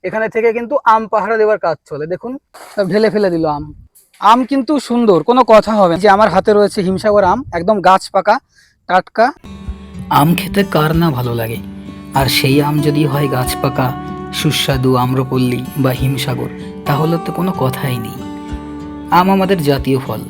এখানে থেকে কিন্তু আম পাহারা দেওয়ার কাজ চলে। দেখুন সব ঢেলে ফেলে দিল আম। আম কিন্তু সুন্দর, কোনো কথা হবে না। যে আমার হাতে রয়েছে হিমসাগর আম, একদম গাছ পাকা টাটকা। আম খেতে কার না ভালো লাগে, আর সেই আম যদি হয় গাছ পাকা, সুস্বাদু আম্রপল্লী বা হিমসাগর, তাহলে তো কোনো কথাই নেই। আম আমাদের জাতীয় ফল,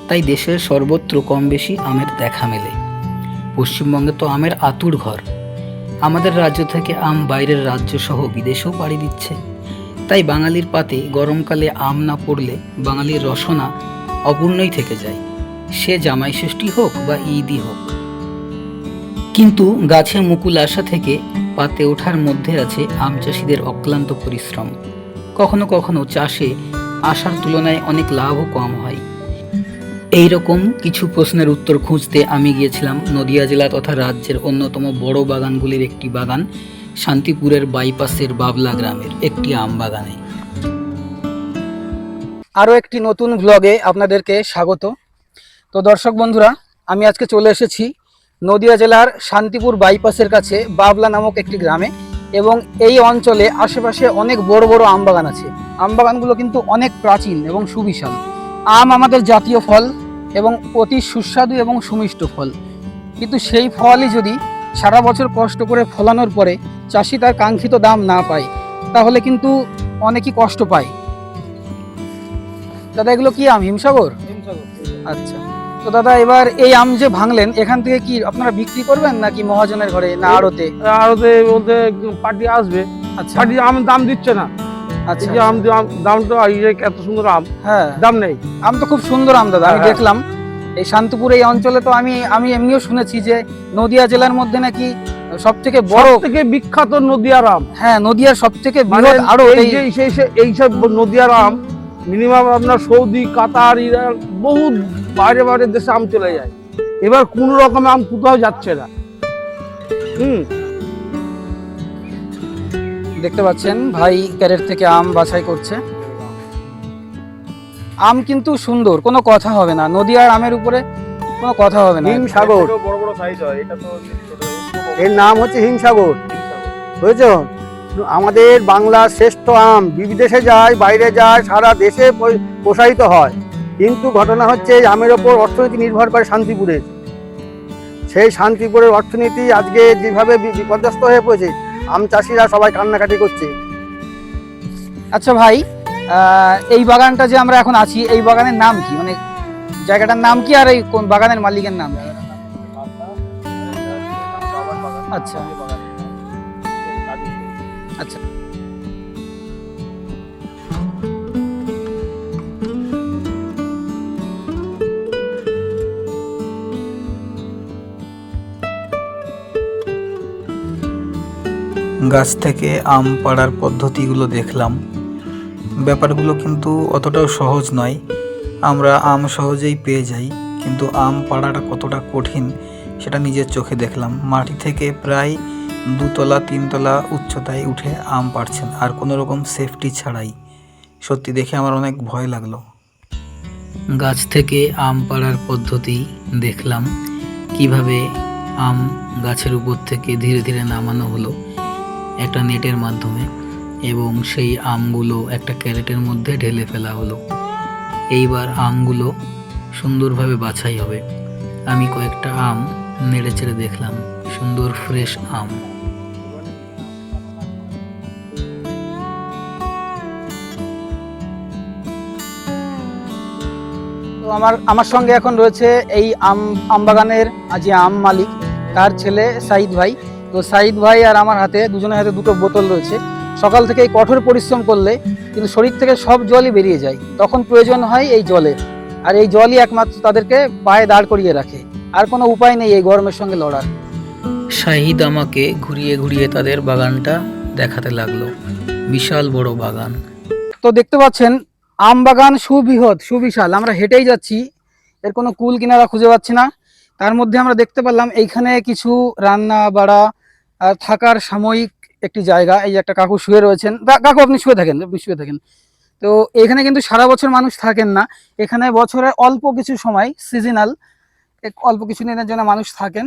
তাই দেশের সর্বত্র কম বেশি আমের দেখা মেলে। পশ্চিমবঙ্গে তো আমের আতুর ঘর। আমাদের রাজ্য থেকে আম বাইরের রাজ্য সহ বিদেশেও পাড়ি দিচ্ছে। তাই বাঙালির পাতে গরমকালে আম না পড়লে বাঙালির রসনা অপূর্ণই থেকে যায়, সে জামাই ষষ্ঠী হোক বা ঈদই হোক। কিন্তু গাছে মুকুল আসা থেকে পাতে ওঠার মধ্যে আছে আম চাষিদের অক্লান্ত পরিশ্রম। কখনো কখনো চাষে আশার তুলনায় অনেক লাভও কম হয়। এই রকম কিছু প্রশ্নের উত্তর খুঁজতে আমি গিয়েছিলাম নদিয়া জেলা তথা রাজ্যের অন্যতম বড় বাগানগুলির একটি বাগান, শান্তিপুরের বাইপাসের বাবলা গ্রামের একটি আম বাগানে। আরও একটি নতুন ব্লগে আপনাদেরকে স্বাগত। তো দর্শক বন্ধুরা, আমি আজকে চলে এসেছি নদিয়া জেলার শান্তিপুর বাইপাসের কাছে বাবলা নামক একটি গ্রামে, এবং এই অঞ্চলে আশেপাশে অনেক বড় বড় আম বাগান আছে। আম বাগানগুলো কিন্তু অনেক প্রাচীন এবং সুবিশাল। আম আমাদের জাতীয় ফল এবং অতি সুস্বাদু এবং সুমিষ্ট ফল, কিন্তু সেই ফলই যদি সারা বছর কষ্ট করে ফলানোর পরে চাষি তার কাঙ্ক্ষিত দাম না পায়, তাহলে কিন্তু অনেকই কষ্ট পায়। দাদা, এগুলো কি আম? হিমসাগর? আচ্ছা। তো দাদা, এবার এই আম যে ভাঙলেন, এখান থেকে কি আপনারা বিক্রি করবেন নাকি মহাজনের ঘরে না আড়তে? আড়তে বলতে পার্টি আসবে, আচ্ছা পার্টি আম দাম দিচ্ছে না। আচ্ছা। এই যে দামটা এত সুন্দর আম, হ্যাঁ, দাম নেই। আম তো খুব সুন্দর আম দাদা, আমি হ্যাঁ। দেখলাম এই শান্তিপুর এই অঞ্চলে। তো আমি এমনিও শুনেছি যে নদিয়া জেলার মধ্যে নাকি সব থেকে বড়, থেকে বিখ্যাত নদিয়ার আম। হ্যাঁ, নদিয়ার সব থেকে মানে বৃহৎ আড়ত এইসব নদিয়ার আম মিনিমাম আপনার সৌদি, কাতার, ইরান, বহু বাইরে বাইরে দেশে আম চলে যায়। এবার কোন রকমের আম কোথাও যাচ্ছে না। দেখতে পাচ্ছেন ভাই ক্যারেট থেকে আম বাছাই করছে। আম কিন্তু সুন্দর, কোনো কথা হবে না। নদিয়ার আমের উপরে কোনো কথা হবে না। হিমসাগর, বড় বড় সাইজ হয়, এটা তো এর নাম হচ্ছে হিমসাগর, বুঝেছো? আমাদের বাংলার শ্রেষ্ঠ আম বিদেশে যায়, বাইরে যায়, সারা দেশে প্রসারিত হয়। কিন্তু ঘটনা হচ্ছে এই আমের ওপর অর্থনীতি নির্ভর করে শান্তিপুরের। সেই শান্তিপুরের অর্থনীতি আজকে যেভাবে বিপর্যস্ত হয়ে পড়েছে, আম চাষিরা সবাই কান্নাকাটি করছে। আচ্ছা ভাই, এই বাগানটা যে আমরা এখন আছি, এই বাগানের নাম কি? মানে জায়গাটার নাম কি, আর এই কোন বাগানের মালিকের নাম কি? আচ্ছা আচ্ছা। গাছ থেকে আম পাড়ার পদ্ধতিগুলো দেখলাম। ব্যাপারগুলো কিন্তু অতটাও সহজ নয়। আমরা আম সহজেই পেয়ে যাই, কিন্তু আম পাড়াটা কতটা কঠিন সেটা নিজের চোখে দেখলাম। মাটি থেকে প্রায় 2-3 তলা উচ্চতায় উঠে আম পাড়ছেন, আর কোনো রকম সেফটি ছাড়াই। সত্যি দেখে আমার অনেক ভয় লাগলো। গাছ থেকে আম পাড়ার পদ্ধতি দেখলাম, কিভাবে আম গাছের উপর থেকে ধীরে ধীরে নামানো হলো একটা নেটের মাধ্যমে, এবং সেই আমগুলো একটা ক্যারেটের মধ্যে ঢেলে ফেলা হলো। এইবার আমগুলো সুন্দরভাবে বাছাই হবে। আমি কয়েকটা আম নেড়ে চেড়ে দেখলাম, সুন্দর ফ্রেশ আম। তো আমার সঙ্গে এখন রয়েছে এই আম বাগানের যে আম মালিক, তার ছেলে সাইদ ভাই। তো সাইদ ভাই আর আমার হাতে, দুজনের হাতে দুটো বোতল রয়েছে। সকাল থেকে এই কঠোর পরিশ্রম করলে কিন্তু শরীর থেকে সব জলই বেরিয়ে যায়, তখন প্রয়োজন হয় এই জলের। আর এই জলই একমাত্র তাদেরকে পায়ে দাঁড় করিয়ে রাখে, আর কোনো উপায় নেই এই গরমের সঙ্গে লড়ার। শাহিদ আমাকে ঘুরিয়ে ঘুরিয়ে তাদের বাগানটা দেখাতে লাগলো। বিশাল বড় বাগান। তো দেখতে পাচ্ছেন আম বাগান সুবৃহৎ সুবিশাল। আমরা হেঁটেই যাচ্ছি, এর কোনো কুল কিনারা খুঁজে পাচ্ছি না। তার মধ্যে আমরা দেখতে পারলাম এইখানে কিছু রান্না বাড়া আর থাকার সাময়িক একটি জায়গা। এই যে একটা কাকু শুয়ে রয়েছেন। কাকু, আপনি শুয়ে থাকেন, আপনি শুয়ে থাকেন। তো এখানে কিন্তু সারা বছর মানুষ থাকেন না, এখানে বছরে অল্প কিছু সময় সিজনাল অল্প কিছু দিনের জন্য মানুষ থাকেন।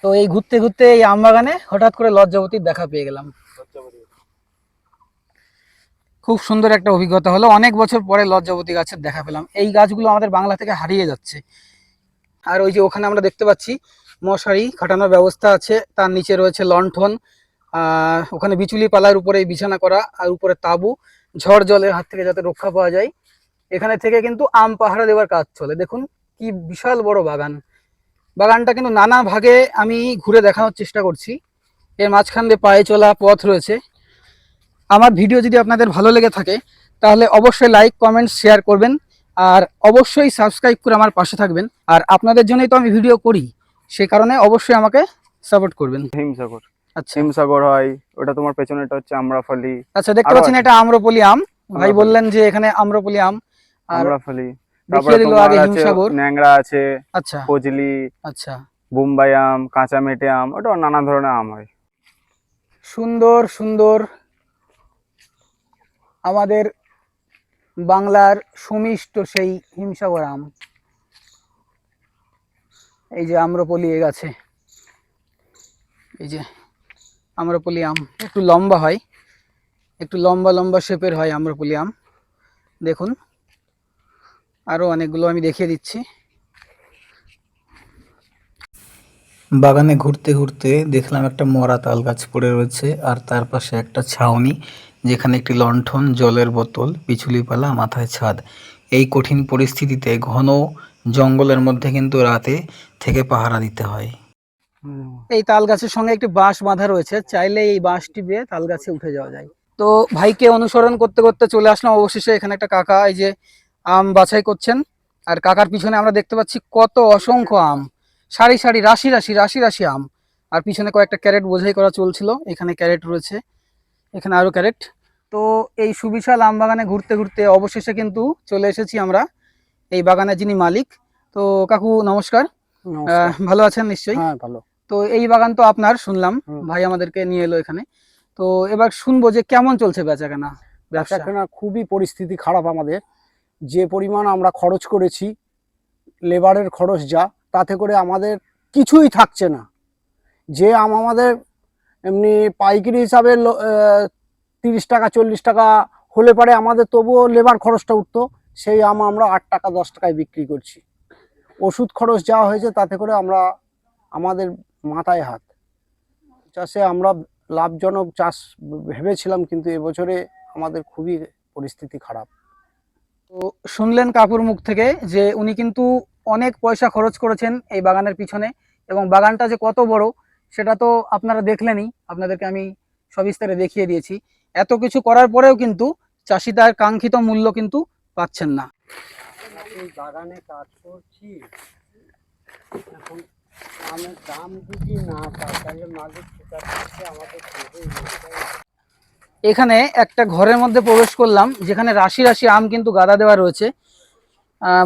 তো এই ঘুরতে ঘুরতে এই আম বাগানে হঠাৎ করে লজ্জাবতীর দেখা পেয়ে গেলাম। খুব সুন্দর একটা অভিজ্ঞতা হলো, অনেক বছর পরে লজ্জাবতী গাছের দেখা পেলাম। এই গাছগুলো আমাদের বাংলা থেকে হারিয়ে যাচ্ছে। আর ওই যে ওখানে আমরা দেখতে পাচ্ছি মশারি খাটানোর ব্যবস্থা আছে, তার নিচে রয়েছে লণ্ঠন, ওখানে বিচুলি পালার উপরে বিছানা করা, আর উপরে তাঁবু, ঝড় জলের হাত থেকে যাতে রক্ষা পাওয়া যায়। এখানে থেকে কিন্তু আম পাহারা দেওয়ার কাজ চলে। দেখুন কি বিশাল বড় বাগান। বাগানটা কিন্তু নানা ভাগে আমি ঘুরে দেখানোর চেষ্টা করছি। এর মাঝখান দিয়ে পায়ে চলা পথ রয়েছে। আমার ভিডিও যদি আপনাদের ভালো লেগে থাকে তাহলে অবশ্যই লাইক, কমেন্ট, শেয়ার করবেন, আর অবশ্যই সাবস্ক্রাইব করে আমার পাশে থাকবেন। আর আপনাদের জন্যই তো আমি ভিডিও করি, সেই কারণে অবশ্যই আমাকে সাপোর্ট করবেন। হিমসাগর, আচ্ছা হিমসাগর হয় ওটা, তোমার পেছনেটা হচ্ছে আম্রফালি। আচ্ছা, দেখতে আরো পাচ্ছেন আছে। এটা আম্রপলি আম। ভাই আম্রপলি। বললেন যে এখানে আম্রপলি আম, আর আম্রফালি, তারপরে দেখিয়ে দিল তোমার আগে আছে হিমসাগর। ন্যাংরা আছে, আচ্ছা ফজলি, আচ্ছা, বোম্বাই আম, কাঁচা মেটে আম, ওটা নানা ধরনের আম হয়। সুন্দর সুন্দর আমাদের বাংলার সুমিষ্ট সেই হিমসাগর আম। এই যে আম্রপলি গাছে, এই যে আম্রপলি আম একটু লম্বা হয়, একটু লম্বা লম্বা শেপের হয় আম্রপলি আম। দেখুন আরো অনেকগুলো আমি দেখিয়ে দিচ্ছি। বাগানে ঘুরতে ঘুরতে দেখলাম একটা মরা তাল গাছ পড়ে রয়েছে, আর তার পাশে একটা ছাউনি, যেখানে একটি লণ্ঠন, জলের বোতল, পিছুলিপালা, মাথায় ছাদ। এই কঠিন পরিস্থিতিতে ঘন জঙ্গলের মধ্যে কিন্তু রাতে থেকে পাহারা দিতে হয়। এই তাল গাছের সঙ্গে একটি বাঁশ বাঁধা রয়েছে, চাইলে এই বাঁশটি বেয়ে তাল গাছে উঠে যাওয়া যায়। তো ভাইকে অনুসরণ করতে করতে চলে আসলাম অবশেষে এখানে। একটা কাকা এই যে আম বাছাই করছেন, আর কাকার পিছনে আমরা দেখতে পাচ্ছি কত অসংখ্য আম, সারি সারি, রাশি রাশি রাশি রাশি আম। আর পিছনে কয়েকটা ক্যারেট বোঝাই করা চলছিল, এখানে ক্যারেট রয়েছে, এখানে আরো ক্যারেট। তো এই সুবিশাল আম বাগানে ঘুরতে ঘুরতে অবশেষে কিন্তু চলে এসেছি আমরা এই বাগানের যিনি মালিক। তো কাকু নমস্কার, ভালো আছেন নিশ্চয়ই? হ্যাঁ ভালো। তো এই বাগান তো আপনার শুনলাম, হুম। ভাই আমাদেরকে নিয়ে এলো এখানে। তো এবার শুনবো যে কেমন চলছে বেচাকেনা, ব্যবসা? বেচাকেনা খুবই পরিস্থিতি খারাপ আমাদের। যে পরিমাণ আমরা খরচ করেছি, লেবারের খরচ যা, তাতে করে আমাদের কিছুই থাকছে না। যে আম আমাদের এমনি পাইকারি হিসাবে 30 টাকা 40 টাকা হলে পারে আমাদের তবুও লেবার খরচটা উঠতো, সেই আম আমরা 8 টাকা 10 টাকায় বিক্রি করছি। ওষুধ খরচ যা হয়েছে তাতে করে আমরা আমাদের মাথায় হাত। চাষে আমরা লাভজনক চাষ ভেবেছিলাম, কিন্তু এবছরে আমাদের খুবই পরিস্থিতি খারাপ। তো শুনলেন কাকুর মুখ থেকে যে উনি কিন্তু অনেক পয়সা খরচ করেছেন এই বাগানের পিছনে, এবং বাগানটা যে কত বড় সেটা তো আপনারা দেখলেনই, আপনাদেরকে আমি সবিস্তারে দেখিয়ে দিয়েছি। এত কিছু করার পরেও কিন্তু চাষি তার কাঙ্ক্ষিত মূল্য কিন্তু পাচ্ছেন না। এই বাগানে কাজ করছি, এখন আমের দাম যদি না পাই তাহলে মালিক সেটা থেকে আমাদের দেবেই না। এখানে একটা ঘরের মধ্যে প্রবেশ করলাম, যেখানে রাশি রাশি আম কিন্তু গাদা দেওয়া রয়েছে।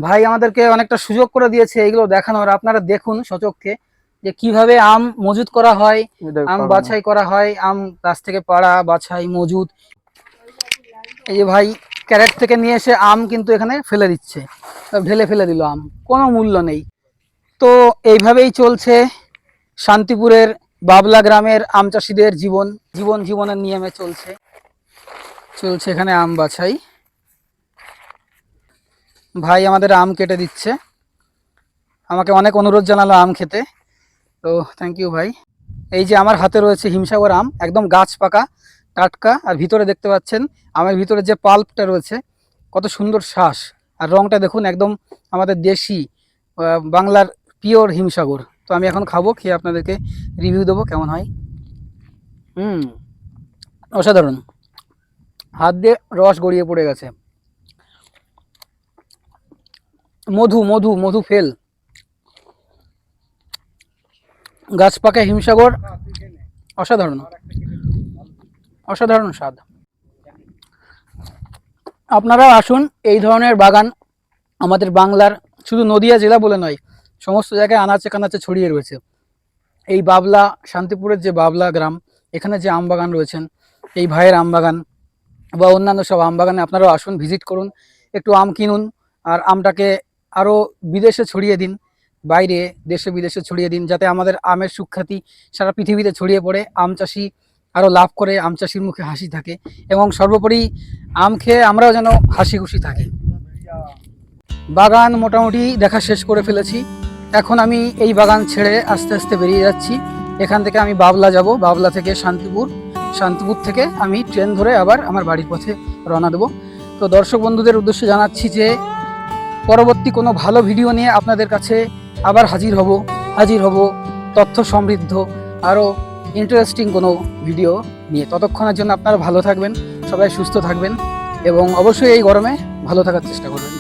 ভাই আমাদেরকে অনেকটা সুযোগ করে দিয়েছে এগুলো দেখানোর। আপনারা দেখুন সচক্ষে যে কিভাবে আম মজুত করা হয়, আম বাছাই করা হয়, আম গাছ থেকে পাড়া, বাছাই, মজুত। এই যে ভাই ক্যারেট থেকে নিয়ে এসে আম কিন্তু এখানে ফেলে দিচ্ছে, ঢেলে ফেলে দিল আম, কোনো মূল্য নেই। তো এইভাবেই চলছে শান্তিপুরের বাবলা গ্রামের আম চাষিদের জীবনের নিয়মে চলছে এখানে আম বাছাই। ভাই আমাদের আম কেটে দিচ্ছে, আমাকে অনেক অনুরোধ জানালো আম খেতে, তো থ্যাংক ইউ ভাই। এই যে আমার হাতে রয়েছে হিমসাগর আম, একদম গাছ পাকা, টাটকা। আর ভিতরে দেখতে পাচ্ছেন আমের ভিতরে যে পাল্পটা রয়েছে, কত সুন্দর শ্বাস, আর রংটা দেখুন একদম আমাদের দেশি বাংলার পিওর হিমসাগর। তো আমি এখন খাবো, খেয়ে আপনাদেরকে রিভিউ দেবো কেমন হয়। অসাধারণ, হাত দিয়ে রস গড়িয়ে পড়ে গেছে। মধু মধু মধু ফেল, গাছ পাকা হিমসাগর, অসাধারণ অসাধারণ স্বাদ। আপনারাও আসুন, এই ধরনের বাগান আমাদের বাংলার শুধু নদিয়া জেলা বলে নয়, সমস্ত জায়গায় আনাচে কানাচে ছড়িয়ে রয়েছে। এই বাবলা, শান্তিপুরের যে বাবলা গ্রাম, এখানে যে আম বাগান রয়েছেন, এই ভাইয়ের আম বাগান বা অন্যান্য সব আম বাগানে আপনারাও আসুন, ভিজিট করুন, একটু আম কিনুন, আর আমটাকে আরও বিদেশে ছড়িয়ে দিন, বাইরে দেশে বিদেশে ছড়িয়ে দিন, যাতে আমাদের আমের সুখ্যাতি সারা পৃথিবীতে ছড়িয়ে পড়ে। আম চাষি আরও লাভ করে, আম চাষির মুখে হাসি থাকে এবং সর্বোপরি আম খেয়ে আমরাও যেন হাসি খুশি থাকি। বাগান মোটামুটি দেখা শেষ করে ফেলেছি। এখন আমি এই বাগান ছেড়ে আস্তে আস্তে বেরিয়ে যাচ্ছি। এখান থেকে আমি বাবলা যাব, বাবলা থেকে শান্তিপুর, শান্তিপুর থেকে আমি ট্রেন ধরে আবার আমার বাড়ির পথে রওনা দেবো। তো দর্শক বন্ধুদের উদ্দেশ্যে জানাচ্ছি যে পরবর্তী কোনো ভালো ভিডিও নিয়ে আপনাদের কাছে আবার হাজির হব তথ্য সমৃদ্ধ আরও ইন্টারেস্টিং কোনো ভিডিও নিয়ে। ততক্ষণের জন্য আপনারা ভালো থাকবেন, সবাই সুস্থ থাকবেন এবং অবশ্যই এই গরমে ভালো থাকার চেষ্টা করবেন।